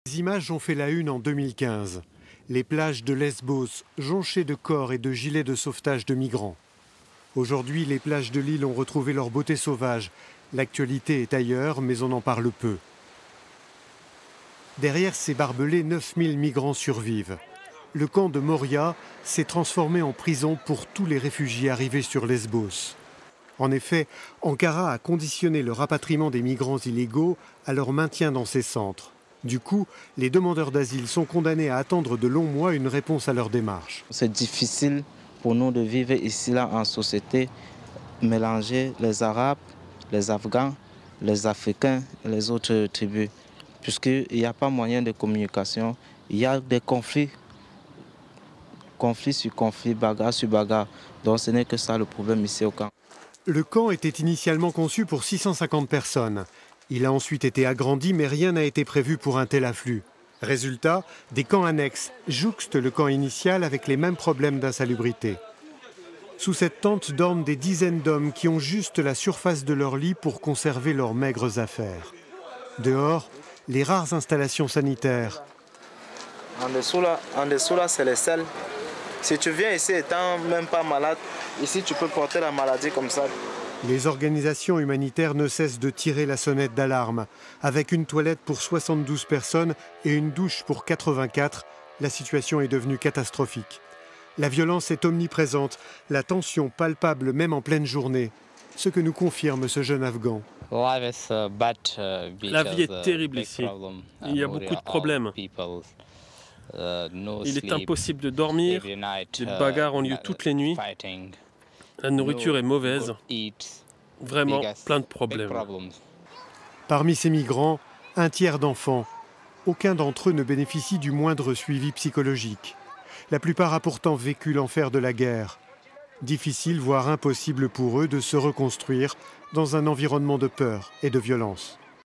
Les images ont fait la une en 2015. Les plages de Lesbos, jonchées de corps et de gilets de sauvetage de migrants. Aujourd'hui, les plages de l'île ont retrouvé leur beauté sauvage. L'actualité est ailleurs, mais on en parle peu. Derrière ces barbelés, 9000 migrants survivent. Le camp de Moria s'est transformé en prison pour tous les réfugiés arrivés sur Lesbos. En effet, Ankara a conditionné le rapatriement des migrants illégaux à leur maintien dans ces centres. Du coup, les demandeurs d'asile sont condamnés à attendre de longs mois une réponse à leur démarche. C'est difficile pour nous de vivre ici là en société, mélanger les Arabes, les Afghans, les Africains et les autres tribus, puisqu'il n'y a pas moyen de communication, il y a des conflits sur conflits, bagarre sur bagarre. Donc ce n'est que ça le problème ici au camp. Le camp était initialement conçu pour 650 personnes. Il a ensuite été agrandi, mais rien n'a été prévu pour un tel afflux. Résultat, des camps annexes jouxtent le camp initial avec les mêmes problèmes d'insalubrité. Sous cette tente dorment des dizaines d'hommes qui ont juste la surface de leur lit pour conserver leurs maigres affaires. Dehors, les rares installations sanitaires. En dessous là, c'est les selles. Si tu viens ici étant même pas malade, ici tu peux porter la maladie comme ça. Les organisations humanitaires ne cessent de tirer la sonnette d'alarme. Avec une toilette pour 72 personnes et une douche pour 84, la situation est devenue catastrophique. La violence est omniprésente, la tension palpable même en pleine journée. Ce que nous confirme ce jeune Afghan. La vie est terrible ici. Il y a beaucoup de problèmes. Il est impossible de dormir, des bagarres ont lieu toutes les nuits, la nourriture est mauvaise, vraiment plein de problèmes. Parmi ces migrants, un tiers d'enfants. Aucun d'entre eux ne bénéficie du moindre suivi psychologique. La plupart a pourtant vécu l'enfer de la guerre. Difficile, voire impossible pour eux de se reconstruire dans un environnement de peur et de violence.